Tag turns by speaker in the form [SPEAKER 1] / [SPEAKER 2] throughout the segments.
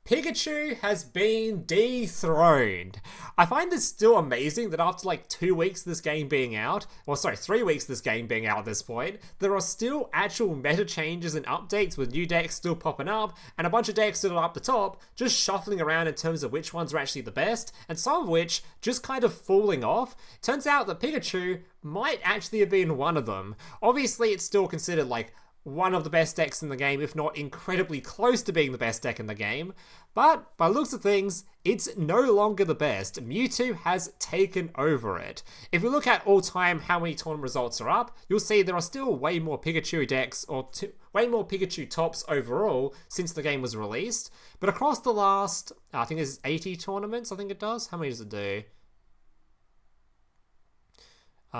[SPEAKER 1] Pikachu has been dethroned. I find this still amazing that after like 2 weeks of this game being out, well, sorry, 3 weeks of this game being out at this point, there are still actual meta changes and updates with new decks still popping up and a bunch of decks still up the top, just shuffling around in terms of which ones are actually the best, and some of which just kind of falling off. Turns out that Pikachu might actually have been one of them. Obviously, it's still considered like one of the best decks in the game, if not incredibly close to being the best deck in the game. But by looks of things, it's no longer the best. Mewtwo has taken over it. If you look at all time how many tournament results are up, you'll see there are still way more Pikachu decks, or way more Pikachu tops overall since the game was released. But across the last, I think there's 80 tournaments, I think it does. How many does it do?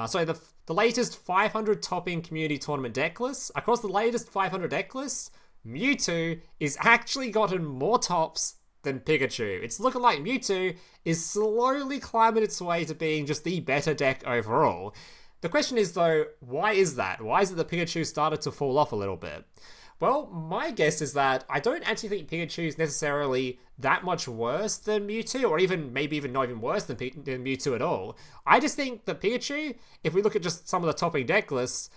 [SPEAKER 1] So the latest 500 topping community tournament deck lists, across the latest 500 deck lists, Mewtwo is actually gotten more tops than Pikachu. It's looking like Mewtwo is slowly climbing its way to being just the better deck overall. The question is though, why is that? Why is it that Pikachu started to fall off a little bit? Well, my guess is that I don't actually think Pikachu is necessarily that much worse than Mewtwo, or maybe even not even worse than Mewtwo at all. I just think that Pikachu, if we look at just some of the topping deck lists,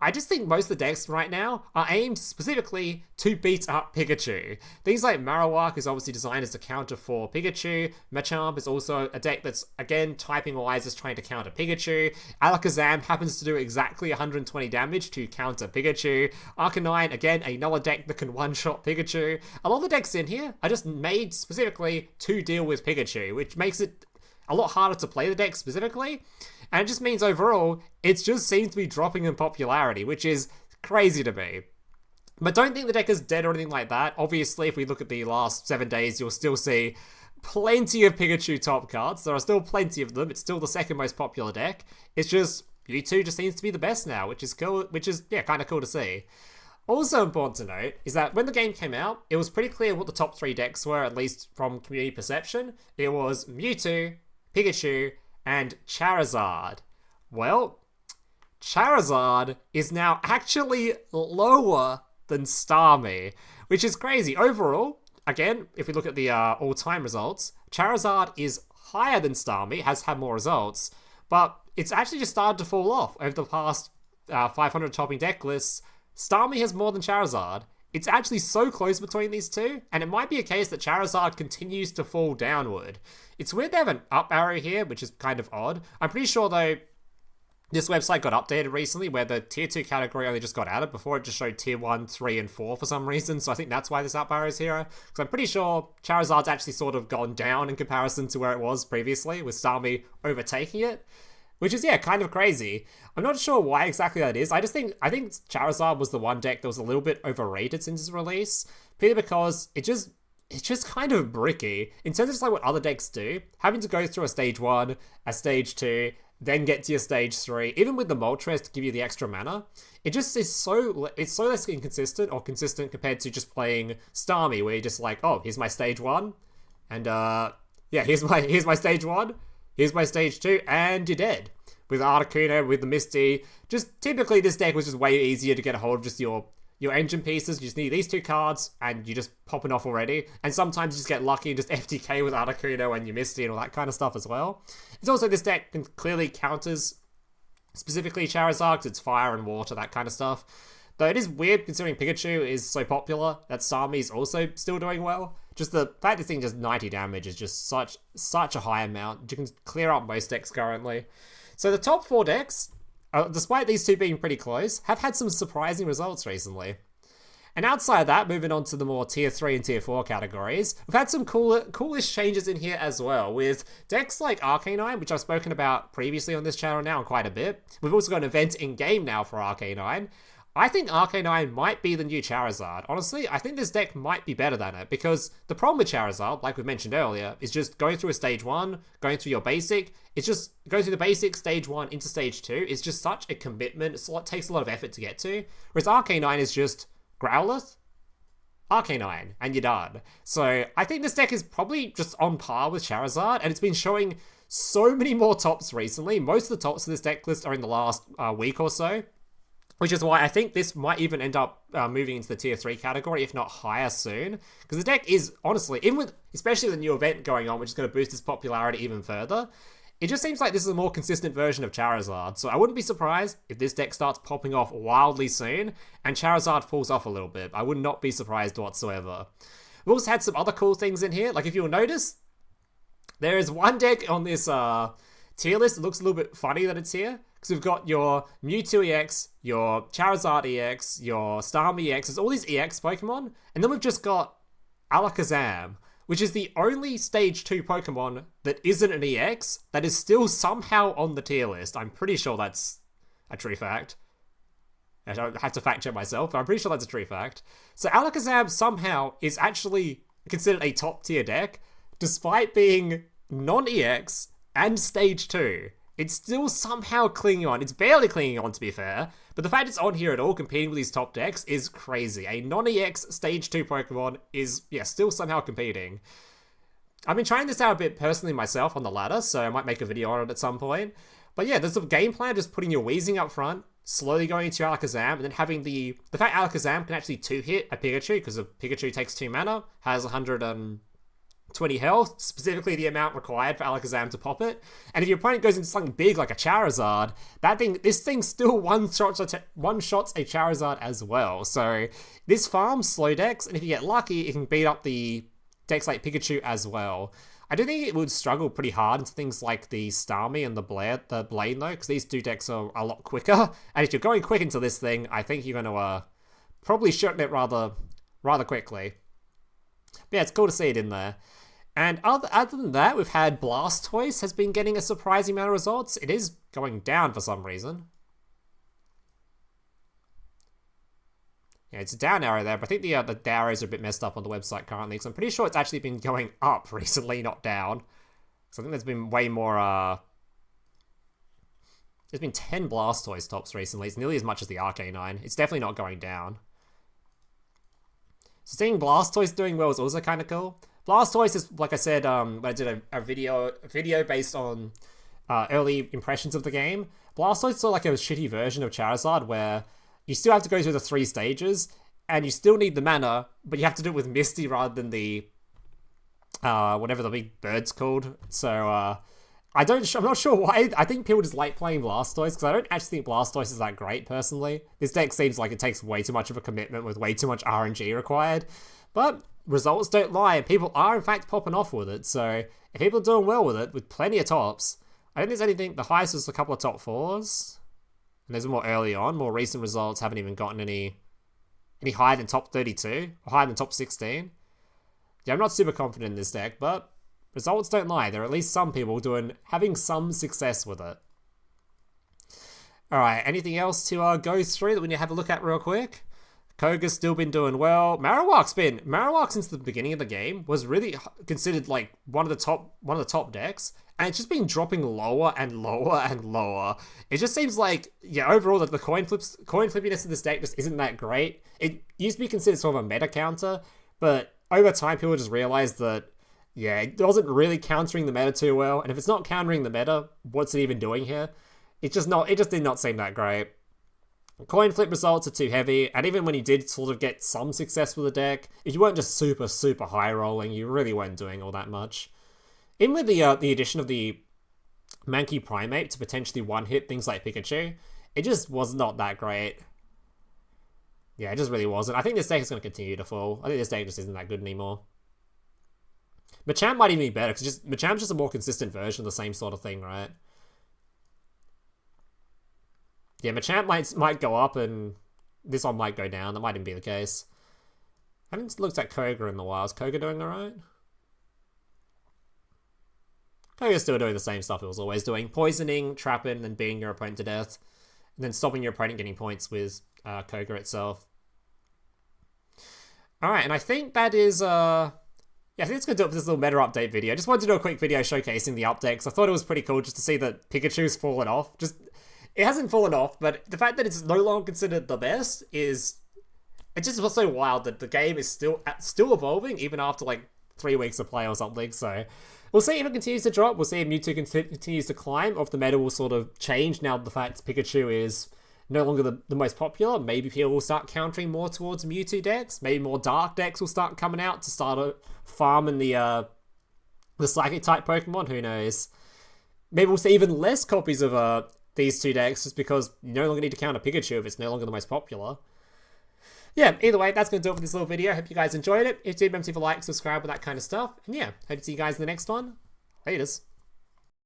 [SPEAKER 1] I just think most of the decks right now are aimed specifically to beat up Pikachu. Things like Marowak is obviously designed as a counter for Pikachu. Machamp is also a deck that's, again, typing-wise is trying to counter Pikachu. Alakazam happens to do exactly 120 damage to counter Pikachu. Arcanine, again, another deck that can one-shot Pikachu. A lot of the decks in here are just made specifically to deal with Pikachu, which makes it a lot harder to play the deck specifically. And it just means overall, it just seems to be dropping in popularity, which is crazy to me. But don't think the deck is dead or anything like that. Obviously, if we look at the last 7 days, you'll still see plenty of Pikachu top cards. There are still plenty of them. It's still the second most popular deck. It's just, Mewtwo just seems to be the best now, which is cool, kind of cool to see. Also important to note is that when the game came out, it was pretty clear what the top 3 decks were, at least from community perception. It was Mewtwo, Pikachu, and Charizard. Well, Charizard is now actually lower than Starmie, which is crazy. Overall, again, if we look at the all-time results, Charizard is higher than Starmie, has had more results, but it's actually just started to fall off over the past 500 topping deck lists. Starmie has more than Charizard. It's actually so close between these two, and it might be a case that Charizard continues to fall downward. It's weird they have an up arrow here, which is kind of odd. I'm pretty sure, though, this website got updated recently where the Tier 2 category only just got added. Before it just showed Tier 1, 3, and 4 for some reason, so I think that's why this up arrow is here. Because I'm pretty sure Charizard's actually sort of gone down in comparison to where it was previously, with Starmie overtaking it. Which is, kind of crazy. I'm not sure why exactly that is. I think Charizard was the one deck that was a little bit overrated since its release. Purely because it's just kind of bricky. In terms of just like what other decks do, having to go through a stage 1, a stage 2, then get to your stage 3, even with the Moltres to give you the extra mana, it just is it's so less inconsistent or consistent compared to just playing Starmie, where you're just like, oh, here's my stage 1, and here's my stage 1. Here's my stage 2, and you're dead. With Arcanine, with the Misty, just typically this deck was just way easier to get a hold of just your engine pieces. You just need these 2 cards, and you're just popping off already. And sometimes you just get lucky and just FTK with Arcanine and your Misty and all that kind of stuff as well. It's also, this deck clearly counters specifically Charizard, because it's fire and water, that kind of stuff. Though it is weird considering Pikachu is so popular that Starmie is also still doing well. Just the fact this thing does 90 damage is just such a high amount. You can clear up most decks currently. So the top 4 decks, despite these 2 being pretty close, have had some surprising results recently. And outside of that, moving on to the more Tier 3 and Tier 4 categories, we've had some coolish changes in here as well, with decks like Arcanine, which I've spoken about previously on this channel now quite a bit. We've also got an event in-game now for Arcanine. I think Arcanine might be the new Charizard. Honestly, I think this deck might be better than it, because the problem with Charizard, like we mentioned earlier, is just going through a stage 1, going through your basic. It's just going through the basic stage 1 into stage 2 is just such a commitment. It takes a lot of effort to get to. Whereas Arcanine is just Growlithe, Arcanine, and you're done. So I think this deck is probably just on par with Charizard, and it's been showing so many more tops recently. Most of the tops of this deck list are in the last week or so. Which is why I think this might even end up moving into the tier 3 category, if not higher soon. Because the deck is, honestly, even with, especially the new event going on, which is going to boost its popularity even further, it just seems like this is a more consistent version of Charizard. So I wouldn't be surprised if this deck starts popping off wildly soon, and Charizard falls off a little bit. I would not be surprised whatsoever. We've also had some other cool things in here. Like, if you'll notice, there is one deck on this tier list that looks a little bit funny that it's here. Because we've got your Mewtwo EX, your Charizard EX, your Starmie EX, there's all these EX Pokemon, and then we've just got Alakazam, which is the only Stage 2 Pokemon that isn't an EX that is still somehow on the tier list. I'm pretty sure that's a true fact. I don't have to fact check myself, but I'm pretty sure that's a true fact. So Alakazam somehow is actually considered a top tier deck, despite being non-EX and Stage 2. It's still somehow clinging on. It's barely clinging on, to be fair. But the fact it's on here at all, competing with these top decks, is crazy. A non-EX Stage 2 Pokemon is, yeah, still somehow competing. I've been trying this out a bit personally myself on the ladder, so I might make a video on it at some point. But yeah, there's a game plan just putting your Weezing up front, slowly going into your Alakazam, and then having the fact Alakazam can actually 2-hit a Pikachu, because a Pikachu takes 2 mana, has 120 health, specifically the amount required for Alakazam to pop it. And if your opponent goes into something big like a Charizard, this thing still one-shots a Charizard as well. So this farms slow decks, and if you get lucky, it can beat up the decks like Pikachu as well. I do think it would struggle pretty hard into things like the Starmie and the Blaine though, because these two decks are a lot quicker. And if you're going quick into this thing, I think you're going to probably shorten it rather quickly. But yeah, it's cool to see it in there. And other than that, we've had Blastoise has been getting a surprising amount of results. It is going down for some reason. Yeah, it's a down arrow there, but I think the arrows are a bit messed up on the website currently, because I'm pretty sure it's actually been going up recently, not down. So I think there's been way more, there's been 10 Blastoise tops recently. It's nearly as much as the Arcanine. It's definitely not going down. So seeing Blastoise doing well is also kind of cool. Blastoise is, like I said, when I did a video based on early impressions of the game, Blastoise is sort of like a shitty version of Charizard, where you still have to go through the 3 stages, and you still need the mana, but you have to do it with Misty rather than the whatever the big bird's called. So I'm not sure why. I think people just like playing Blastoise, because I don't actually think Blastoise is that great personally. This deck seems like it takes way too much of a commitment with way too much RNG required, but results don't lie, and people are in fact popping off with it. So if people are doing well with it, with plenty of tops, I don't think there's anything. The highest is a couple of top 4s. And there's more early on. More recent results haven't even gotten any higher than top 32 or higher than top 16. Yeah, I'm not super confident in this deck, but results don't lie. There are at least some people having some success with it. All right, anything else to go through that we need to have a look at real quick? Koga's still been doing well. Marowak since the beginning of the game was really considered like one of the top decks. And it's just been dropping lower and lower and lower. It just seems like, yeah, overall, the coin flippiness of this deck just isn't that great. It used to be considered sort of a meta counter, but over time, people just realized that, yeah, it wasn't really countering the meta too well. And if it's not countering the meta, what's it even doing here? It just did not seem that great. Coin flip results are too heavy, and even when you did sort of get some success with the deck, if you weren't just super, super high rolling, you really weren't doing all that much. Even with the addition of the Mankey Primate to potentially one-hit things like Pikachu, it just was not that great. Yeah, it just really wasn't. I think this deck is going to continue to fall. I think this deck just isn't that good anymore. Machamp might even be better, because Machamp's just a more consistent version of the same sort of thing, right? Yeah, Machamp might go up, and this one might go down. That might even be the case. I haven't looked at Koga in a while. Is Koga doing alright? Koga's still doing the same stuff it was always doing. Poisoning, trapping, and beating your opponent to death. And then stopping your opponent getting points with Koga itself. Alright, and I think that is... yeah, I think it's going to do it for this little meta update video. I just wanted to do a quick video showcasing the update, because I thought it was pretty cool just to see that Pikachu's fallen off. It hasn't fallen off, but the fact that it's no longer considered the best is... It just was so wild that the game is still evolving, even after like 3 weeks of play or something, so... We'll see if it continues to drop, we'll see if Mewtwo continues to climb, or if the meta will sort of change now that the fact Pikachu is no longer the most popular. Maybe people will start countering more towards Mewtwo decks. Maybe more Dark decks will start coming out to start farming the Psychic type Pokemon. Who knows? Maybe we'll see even less copies of these two decks just because you no longer need to counter Pikachu if it's no longer the most popular. Yeah, either way, that's going to do it for this little video. Hope you guys enjoyed it. If you did, remember to leave a like, subscribe, with that kind of stuff. And yeah, hope to see you guys in the next one. Laters.